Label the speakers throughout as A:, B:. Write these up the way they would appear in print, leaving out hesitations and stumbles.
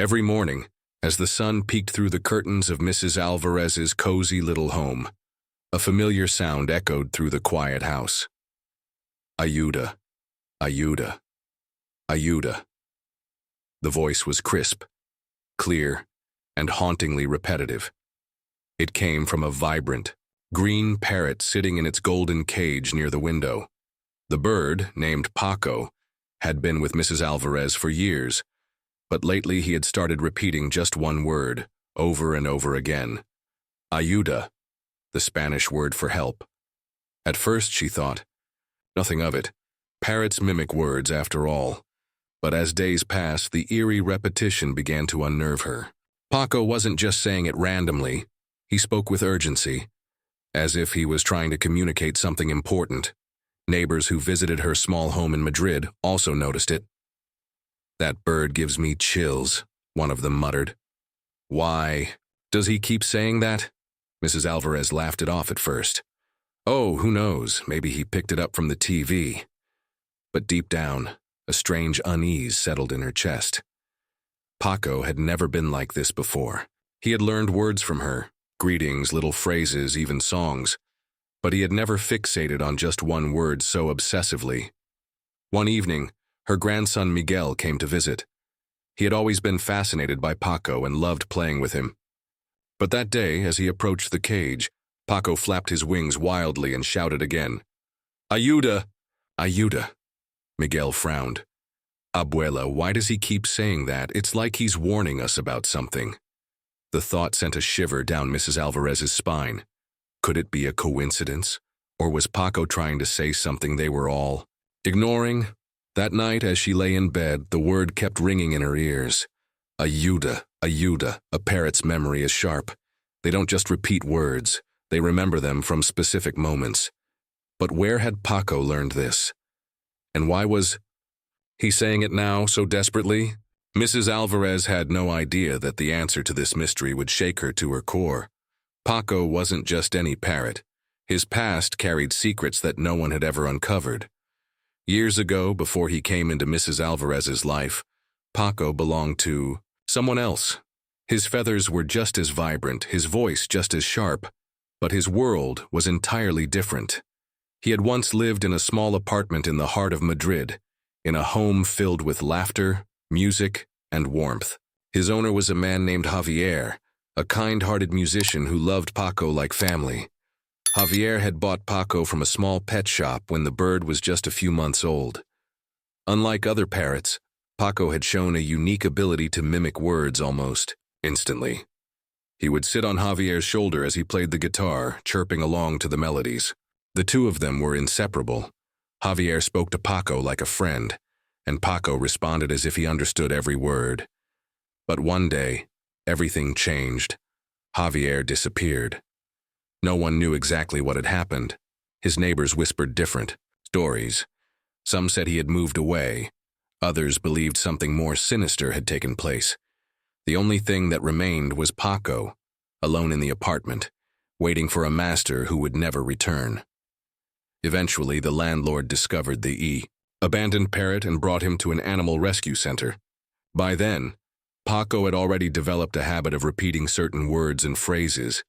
A: Every morning, as the sun peeked through the curtains of Mrs. Alvarez's cozy little home, a familiar sound echoed through the quiet house. Ayuda, Ayuda, Ayuda. The voice was crisp, clear, and hauntingly repetitive. It came from a vibrant, green parrot sitting in its golden cage near the window. The bird, named Paco, had been with Mrs. Alvarez for years, but lately he had started repeating just one word, over and over again. Ayuda, the Spanish word for help. At first, she thought, nothing of it. Parrots mimic words, after all. But as days passed, the eerie repetition began to unnerve her. Paco wasn't just saying it randomly. He spoke with urgency, as if he was trying to communicate something important. Neighbors who visited her small home in Madrid also noticed it. "That bird gives me chills," one of them muttered. "Why does he keep saying that?" Mrs. Alvarez laughed it off at first. "Oh, who knows, maybe he picked it up from the TV." But deep down, a strange unease settled in her chest. Paco had never been like this before. He had learned words from her, greetings, little phrases, even songs, but he had never fixated on just one word so obsessively. One evening, her grandson Miguel came to visit. He had always been fascinated by Paco and loved playing with him. But that day, as he approached the cage, Paco flapped his wings wildly and shouted again, "Ayuda! Ayuda!" Miguel frowned. "Abuela, why does he keep saying that? It's like he's warning us about something." The thought sent a shiver down Mrs. Alvarez's spine. Could it be a coincidence? Or was Paco trying to say something they were all ignoring? That night, as she lay in bed, the word kept ringing in her ears. Ayuda, Ayuda. A parrot's memory is sharp. They don't just repeat words, they remember them from specific moments. But where had Paco learned this? And why was he saying it now so desperately? Mrs. Alvarez had no idea that the answer to this mystery would shake her to her core. Paco wasn't just any parrot. His past carried secrets that no one had ever uncovered. Years ago, before he came into Mrs. Alvarez's life, Paco belonged to someone else. His feathers were just as vibrant, his voice just as sharp, but his world was entirely different. He had once lived in a small apartment in the heart of Madrid, in a home filled with laughter, music, and warmth. His owner was a man named Javier, a kind-hearted musician who loved Paco like family. Javier had bought Paco from a small pet shop when the bird was just a few months old. Unlike other parrots, Paco had shown a unique ability to mimic words almost instantly. He would sit on Javier's shoulder as he played the guitar, chirping along to the melodies. The two of them were inseparable. Javier spoke to Paco like a friend, and Paco responded as if he understood every word. But one day, everything changed. Javier disappeared. No one knew exactly what had happened. His neighbors whispered different stories. Some said he had moved away. Others believed something more sinister had taken place. The only thing that remained was Paco, alone in the apartment, waiting for a master who would never return. Eventually, the landlord discovered the abandoned parrot and brought him to an animal rescue center. By then, Paco had already developed a habit of repeating certain words and phrases,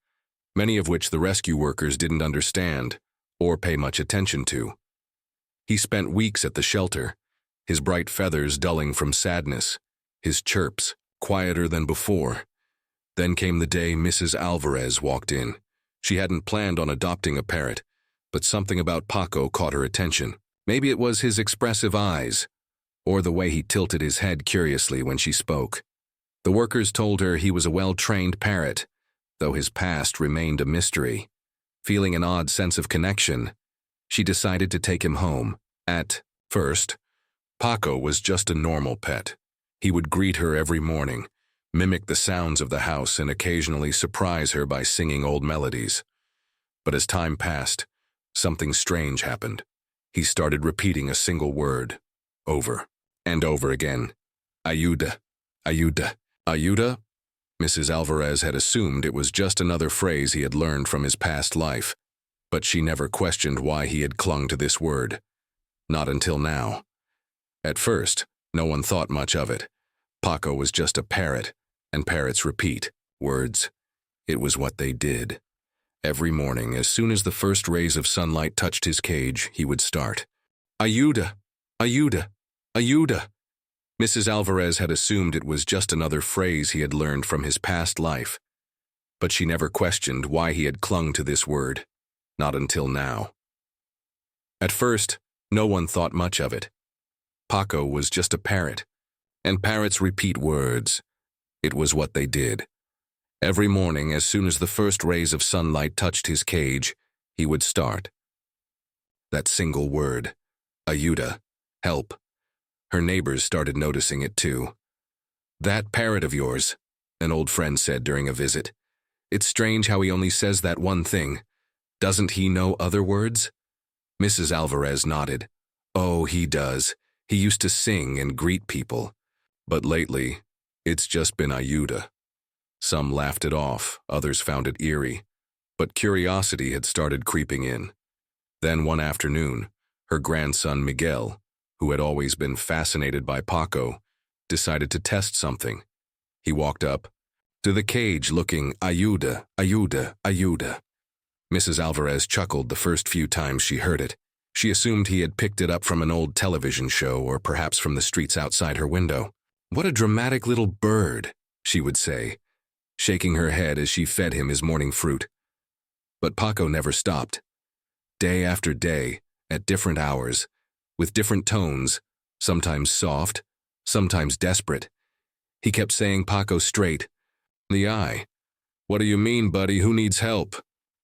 A: many of which the rescue workers didn't understand or pay much attention to. He spent weeks at the shelter, his bright feathers dulling from sadness, his chirps quieter than before. Then came the day Mrs. Alvarez walked in. She hadn't planned on adopting a parrot, but something about Paco caught her attention. Maybe it was his expressive eyes, or the way he tilted his head curiously when she spoke. The workers told her he was a well-trained parrot, though his past remained a mystery. Feeling an odd sense of connection, she decided to take him home. At first, Paco was just a normal pet. He would greet her every morning, mimic the sounds of the house, and occasionally surprise her by singing old melodies. But as time passed, something strange happened. He started repeating a single word, over and over again. Ayuda, Ayuda, Ayuda. Mrs. Alvarez had assumed it was just another phrase he had learned from his past life, but she never questioned why he had clung to this word. Not until now. At first, no one thought much of it, Paco was just a parrot, and parrots repeat words. It was what they did. Every morning, as soon as the first rays of sunlight touched his cage, he would start. Ayuda! Ayuda! Ayuda! Mrs. Alvarez had assumed it was just another phrase he had learned from his past life, but she never questioned why he had clung to this word, not until now. At first, no one thought much of it. Paco was just a parrot, and parrots repeat words. It was what they did. Every morning, as soon as the first rays of sunlight touched his cage, he would start. That single word, Ayuda, help. Her neighbors started noticing it too. That parrot of yours, an old friend said during a visit. It's strange how he only says that one thing. Doesn't he know other words? Mrs. Alvarez nodded. Oh, he does. He used to sing and greet people. But lately, it's just been Ayuda. Some laughed it off, others found it eerie. But curiosity had started creeping in. Then one afternoon, her grandson Miguel, who had always been fascinated by Paco, decided to test something. He walked up to the cage looking, Ayuda, Ayuda, Ayuda. Mrs. Alvarez chuckled the first few times she heard it. She assumed he had picked it up from an old television show or perhaps from the streets outside her window. What a dramatic little bird, she would say, shaking her head as she fed him his morning fruit. But Paco never stopped. Day after day, at different hours, with different tones, sometimes soft, sometimes desperate. He kept saying Paco straight. The eye. What do you mean, buddy? Who needs help?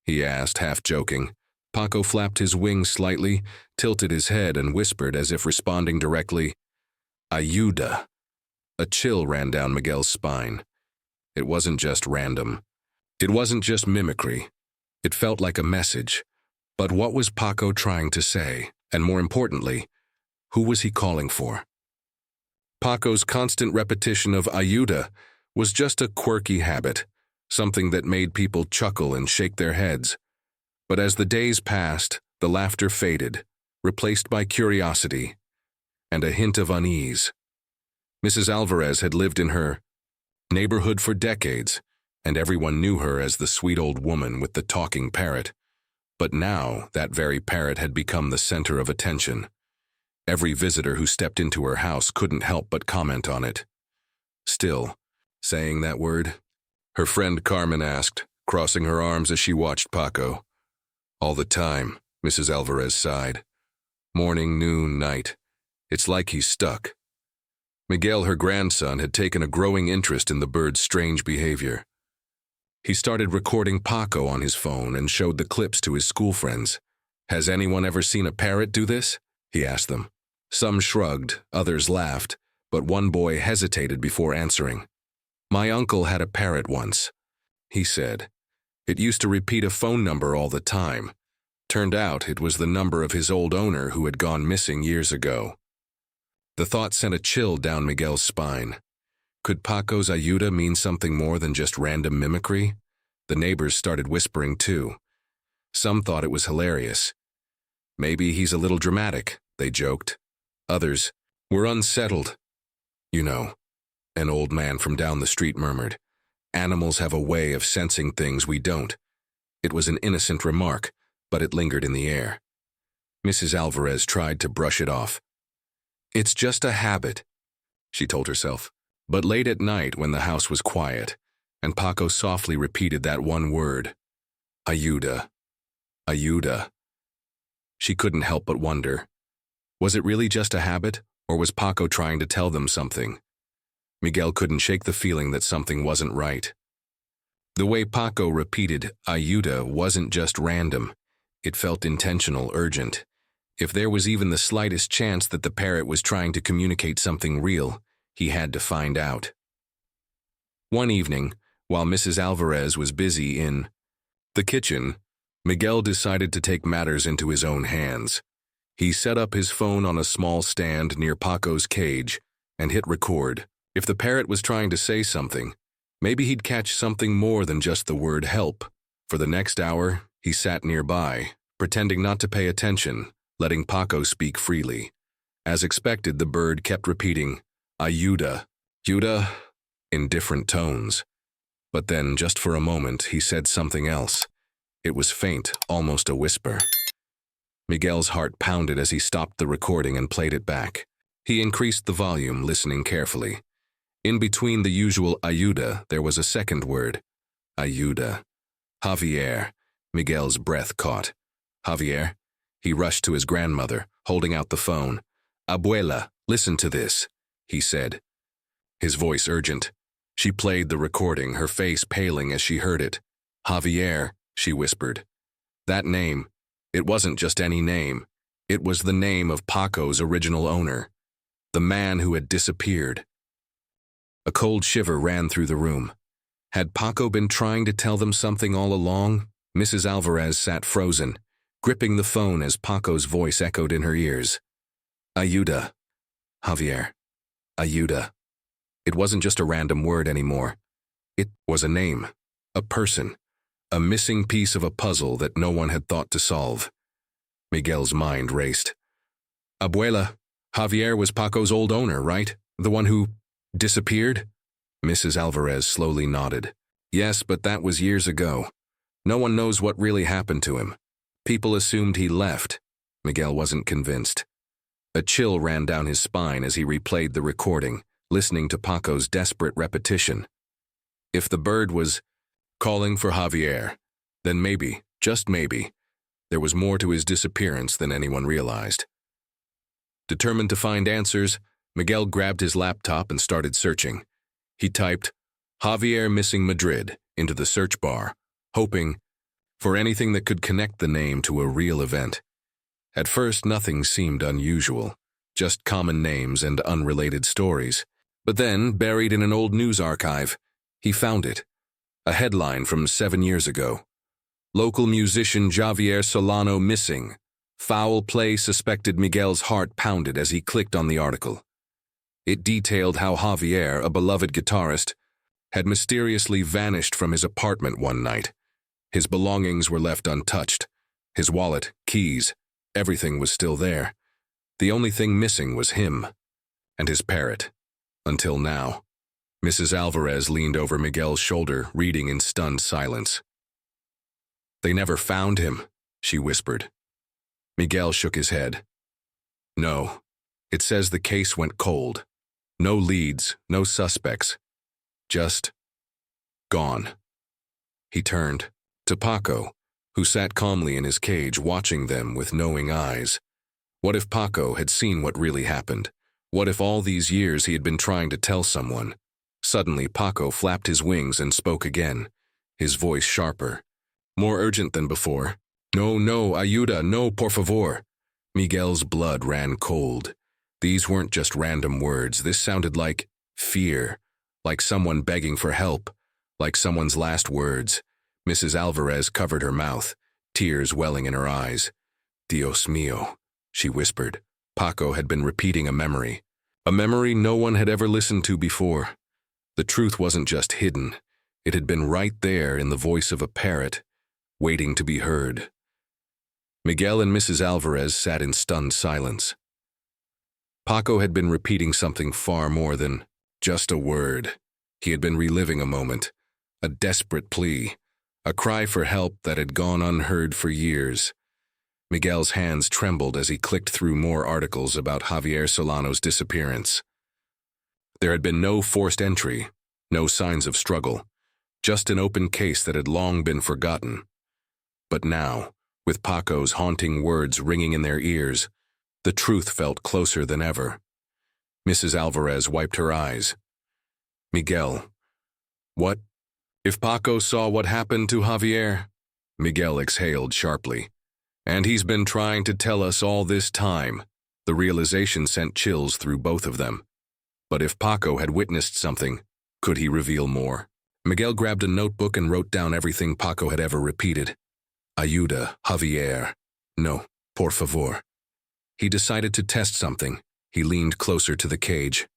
A: He asked, half joking. Paco flapped his wings slightly, tilted his head, and whispered as if responding directly, Ayuda. A chill ran down Miguel's spine. It wasn't just random. It wasn't just mimicry. It felt like a message. But what was Paco trying to say? And more importantly, who was he calling for? Paco's constant repetition of Ayuda was just a quirky habit, something that made people chuckle and shake their heads. But as the days passed, the laughter faded, replaced by curiosity and a hint of unease. Mrs. Alvarez had lived in her neighborhood for decades, and everyone knew her as the sweet old woman with the talking parrot. But now, that very parrot had become the center of attention. Every visitor who stepped into her house couldn't help but comment on it. Still, saying that word? Her friend Carmen asked, crossing her arms as she watched Paco. All the time, Mrs. Alvarez sighed. Morning, noon, night. It's like he's stuck. Miguel, her grandson, had taken a growing interest in the bird's strange behavior. He started recording Paco on his phone and showed the clips to his school friends. Has anyone ever seen a parrot do this? He asked them. Some shrugged, others laughed, but one boy hesitated before answering. My uncle had a parrot once, he said. It used to repeat a phone number all the time. Turned out it was the number of his old owner who had gone missing years ago. The thought sent a chill down Miguel's spine. Could Paco's Ayuda mean something more than just random mimicry? The neighbors started whispering too. Some thought it was hilarious. Maybe he's a little dramatic, they joked. Others were unsettled. You know, an old man from down the street murmured. Animals have a way of sensing things we don't. It was an innocent remark, but it lingered in the air. Mrs. Alvarez tried to brush it off. It's just a habit, she told herself. But late at night, when the house was quiet, and Paco softly repeated that one word, Ayuda, Ayuda, she couldn't help but wonder, was it really just a habit, or was Paco trying to tell them something? Miguel couldn't shake the feeling that something wasn't right. The way Paco repeated Ayuda wasn't just random. It felt intentional, urgent. If there was even the slightest chance that the parrot was trying to communicate something real, he had to find out. One evening, while Mrs. Alvarez was busy in the kitchen, Miguel decided to take matters into his own hands. He set up his phone on a small stand near Paco's cage and hit record. If the parrot was trying to say something, maybe he'd catch something more than just the word help. For the next hour, he sat nearby, pretending not to pay attention, letting Paco speak freely. As expected, the bird kept repeating, Ayuda. Ayuda, in different tones. But then, just for a moment, he said something else. It was faint, almost a whisper. Miguel's heart pounded as he stopped the recording and played it back. He increased the volume, listening carefully. In between the usual Ayuda, there was a second word. Ayuda. Javier. Miguel's breath caught. Javier? He rushed to his grandmother, holding out the phone. Abuela, listen to this, he said. His voice urgent. She played the recording, her face paling as she heard it. Javier, she whispered. That name, it wasn't just any name. It was the name of Paco's original owner. The man who had disappeared. A cold shiver ran through the room. Had Paco been trying to tell them something all along? Mrs. Alvarez sat frozen, gripping the phone as Paco's voice echoed in her ears. Ayuda. Javier. Ayuda. It wasn't just a random word anymore. It was a name, a person, a missing piece of a puzzle that no one had thought to solve. Miguel's mind raced. Abuela, Javier was Paco's old owner, right? The one who disappeared? Mrs. Alvarez slowly nodded. Yes, but that was years ago. No one knows what really happened to him. People assumed he left. Miguel wasn't convinced. A chill ran down his spine as he replayed the recording, listening to Paco's desperate repetition. If the bird was calling for Javier, then maybe, just maybe, there was more to his disappearance than anyone realized. Determined to find answers, Miguel grabbed his laptop and started searching. He typed, Javier missing Madrid, into the search bar, hoping for anything that could connect the name to a real event. At first, nothing seemed unusual, just common names and unrelated stories. But then, buried in an old news archive, he found it. A headline from 7 years ago. Local musician Javier Solano missing. Foul play suspected. Miguel's heart pounded as he clicked on the article. It detailed how Javier, a beloved guitarist, had mysteriously vanished from his apartment one night. His belongings were left untouched. His wallet, keys, everything was still there. The only thing missing was him and his parrot. Until now. Mrs. Alvarez leaned over Miguel's shoulder, reading in stunned silence. They never found him, she whispered. Miguel shook his head. No. It says the case went cold. No leads, no suspects. Just gone. He turned to Paco, who sat calmly in his cage watching them with knowing eyes. What if Paco had seen what really happened? What if all these years he had been trying to tell someone? Suddenly, Paco flapped his wings and spoke again, his voice sharper, more urgent than before. No, Ayuda, no, por favor. Miguel's blood ran cold. These weren't just random words. This sounded like fear, like someone begging for help, like someone's last words. Mrs. Alvarez covered her mouth, tears welling in her eyes. Dios mío, she whispered. Paco had been repeating a memory no one had ever listened to before. The truth wasn't just hidden. It had been right there in the voice of a parrot, waiting to be heard. Miguel and Mrs. Alvarez sat in stunned silence. Paco had been repeating something far more than just a word. He had been reliving a moment, a desperate plea, a cry for help that had gone unheard for years. Miguel's hands trembled as he clicked through more articles about Javier Solano's disappearance. There had been no forced entry, no signs of struggle, just an open case that had long been forgotten. But now, with Paco's haunting words ringing in their ears, the truth felt closer than ever. Mrs. Alvarez wiped her eyes. Miguel, what? If Paco saw what happened to Javier? Miguel exhaled sharply. And he's been trying to tell us all this time. The realization sent chills through both of them. But if Paco had witnessed something, could he reveal more? Miguel grabbed a notebook and wrote down everything Paco had ever repeated. Ayuda, Javier. No, por favor. He decided to test something. He leaned closer to the cage.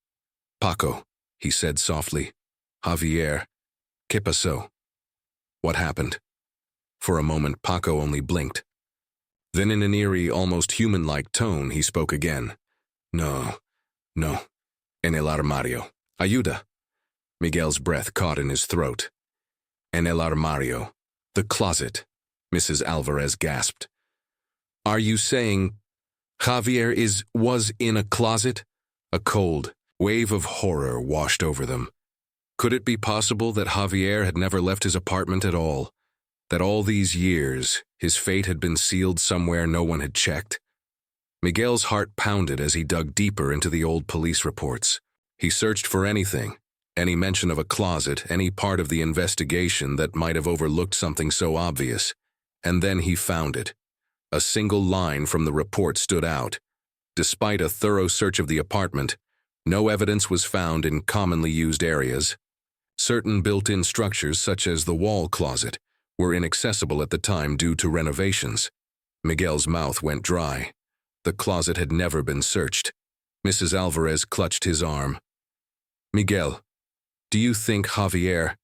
A: Paco, he said softly. Javier. ¿Qué pasó? What happened? For a moment, Paco only blinked. Then in an eerie, almost human-like tone, he spoke again. No. En el armario. Ayuda. Miguel's breath caught in his throat. En el armario. The closet, Mrs. Alvarez gasped. Are you saying Javier was in a closet? A cold wave of horror washed over them. Could it be possible that Javier had never left his apartment at all? That all these years, his fate had been sealed somewhere no one had checked? Miguel's heart pounded as he dug deeper into the old police reports. He searched for anything, any mention of a closet, any part of the investigation that might have overlooked something so obvious. And then he found it. A single line from the report stood out. Despite a thorough search of the apartment, no evidence was found in commonly used areas. Certain built-in structures, such as the wall closet, were inaccessible at the time due to renovations. Miguel's mouth went dry. The closet had never been searched. Mrs. Alvarez clutched his arm. Miguel, do you think Javier?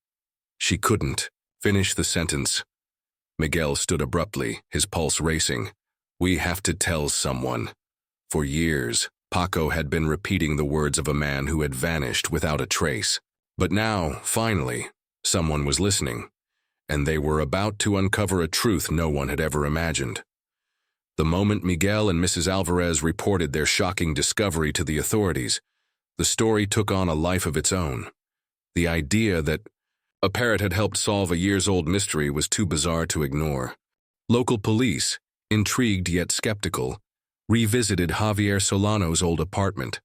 A: She couldn't finish the sentence. Miguel stood abruptly, his pulse racing. We have to tell someone. For years, Paco had been repeating the words of a man who had vanished without a trace. But now, finally, someone was listening, and they were about to uncover a truth no one had ever imagined. The moment Miguel and Mrs. Alvarez reported their shocking discovery to the authorities, the story took on a life of its own. The idea that a parrot had helped solve a years-old mystery was too bizarre to ignore. Local police, intrigued yet skeptical, revisited Javier Solano's old apartment.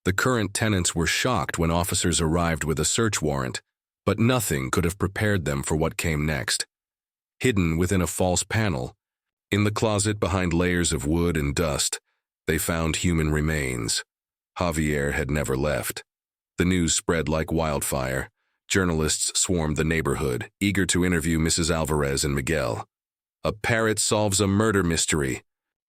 A: The current tenants were shocked when officers arrived with a search warrant, but nothing could have prepared them for what came next. Hidden within a false panel, in the closet behind layers of wood and dust, they found human remains. Javier had never left. The news spread like wildfire. Journalists swarmed the neighborhood, eager to interview Mrs. Alvarez and Miguel. A parrot solves a murder mystery.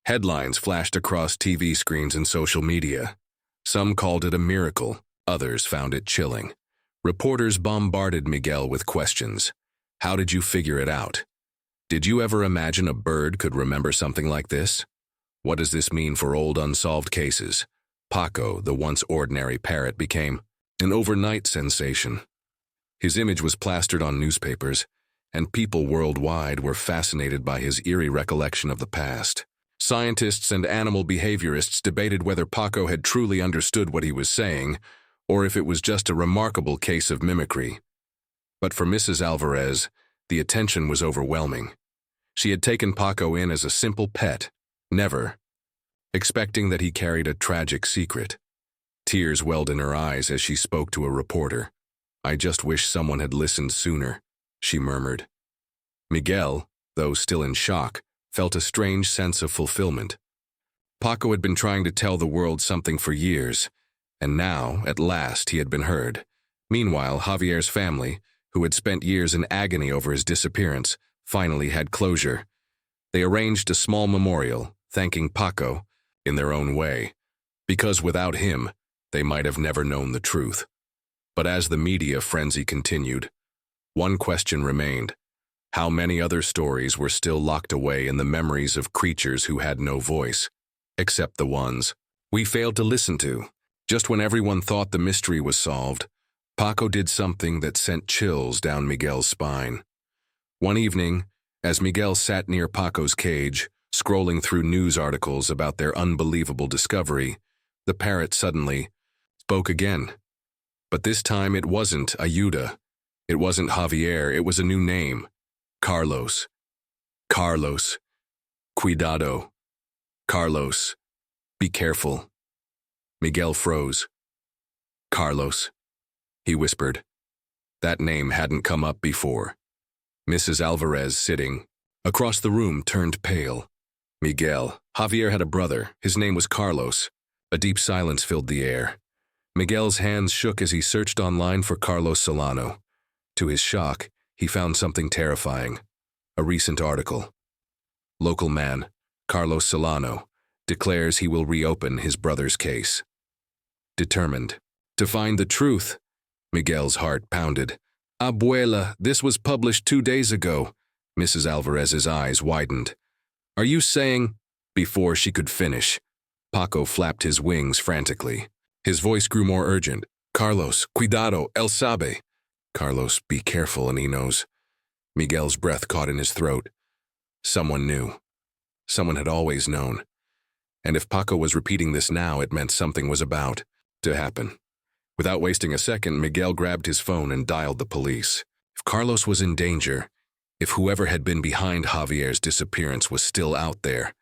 A: Headlines flashed across TV screens and social media. Some called it a miracle, others found it chilling. Reporters bombarded Miguel with questions. How did you figure it out? Did you ever imagine a bird could remember something like this? What does this mean for old unsolved cases? Paco, the once ordinary parrot, became an overnight sensation. His image was plastered on newspapers, and people worldwide were fascinated by his eerie recollection of the past. Scientists and animal behaviorists debated whether Paco had truly understood what he was saying, or if it was just a remarkable case of mimicry. But for Mrs. Alvarez, the attention was overwhelming. She had taken Paco in as a simple pet, never expecting that he carried a tragic secret. Tears welled in her eyes as she spoke to a reporter. I just wish someone had listened sooner, she murmured. Miguel, though still in shock, felt a strange sense of fulfillment. Paco had been trying to tell the world something for years, and now, at last, he had been heard. Meanwhile, Javier's family, who had spent years in agony over his disappearance, finally had closure. They arranged a small memorial, thanking Paco, in their own way, because without him, they might have never known the truth. But as the media frenzy continued, one question remained. How many other stories were still locked away in the memories of creatures who had no voice, except the ones we failed to listen to? Just when everyone thought the mystery was solved, Paco did something that sent chills down Miguel's spine. One evening, as Miguel sat near Paco's cage, scrolling through news articles about their unbelievable discovery, the parrot suddenly spoke again. But this time it wasn't Ayuda. It wasn't Javier. It was a new name. Carlos. Carlos. Cuidado. Carlos. Be careful. Miguel froze. Carlos, he whispered. That name hadn't come up before. Mrs. Alvarez, sitting across the room, turned pale. Miguel. Javier had a brother. His name was Carlos. A deep silence filled the air. Miguel's hands shook as he searched online for Carlos Solano. To his shock, he found something terrifying. A recent article. Local man, Carlos Solano, declares he will reopen his brother's case. Determined to find the truth, Miguel's heart pounded. Abuela, this was published 2 days ago. Mrs. Alvarez's eyes widened. Are you saying? Before she could finish, Paco flapped his wings frantically. His voice grew more urgent. Carlos, cuidado, él sabe. Carlos, be careful, and he knows. Miguel's breath caught in his throat. Someone knew. Someone had always known. And if Paco was repeating this now, it meant something was about to happen. Without wasting a second, Miguel grabbed his phone and dialed the police. If Carlos was in danger, if whoever had been behind Javier's disappearance was still out there,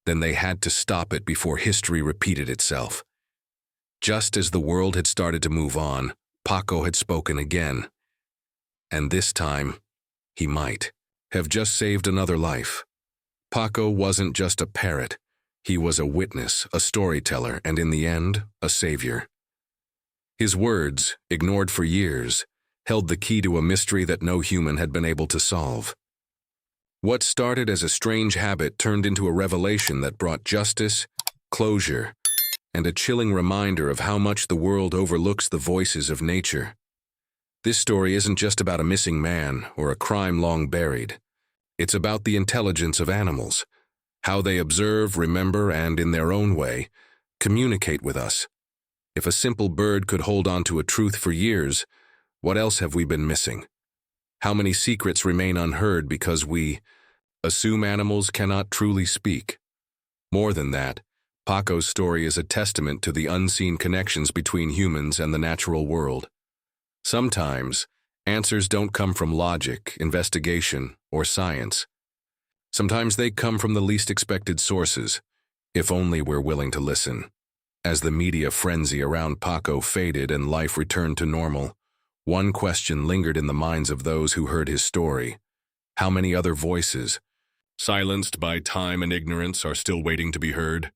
A: then they had to stop it before history repeated itself. Just as the world had started to move on, Paco had spoken again. And this time, he might have just saved another life. Paco wasn't just a parrot. He was a witness, a storyteller, and in the end, a savior. His words, ignored for years, held the key to a mystery that no human had been able to solve. What started as a strange habit turned into a revelation that brought justice, closure, and a chilling reminder of how much the world overlooks the voices of nature. This story isn't just about a missing man or a crime long buried. It's about the intelligence of animals, how they observe, remember, and, in their own way, communicate with us. If a simple bird could hold on to a truth for years, what else have we been missing? How many secrets remain unheard because we assume animals cannot truly speak? More than that, Paco's story is a testament to the unseen connections between humans and the natural world. Sometimes, answers don't come from logic, investigation, or science. Sometimes they come from the least expected sources, if only we're willing to listen. As the media frenzy around Paco faded and life returned to normal, one question lingered in the minds of those who heard his story. How many other voices, silenced by time and ignorance, are still waiting to be heard?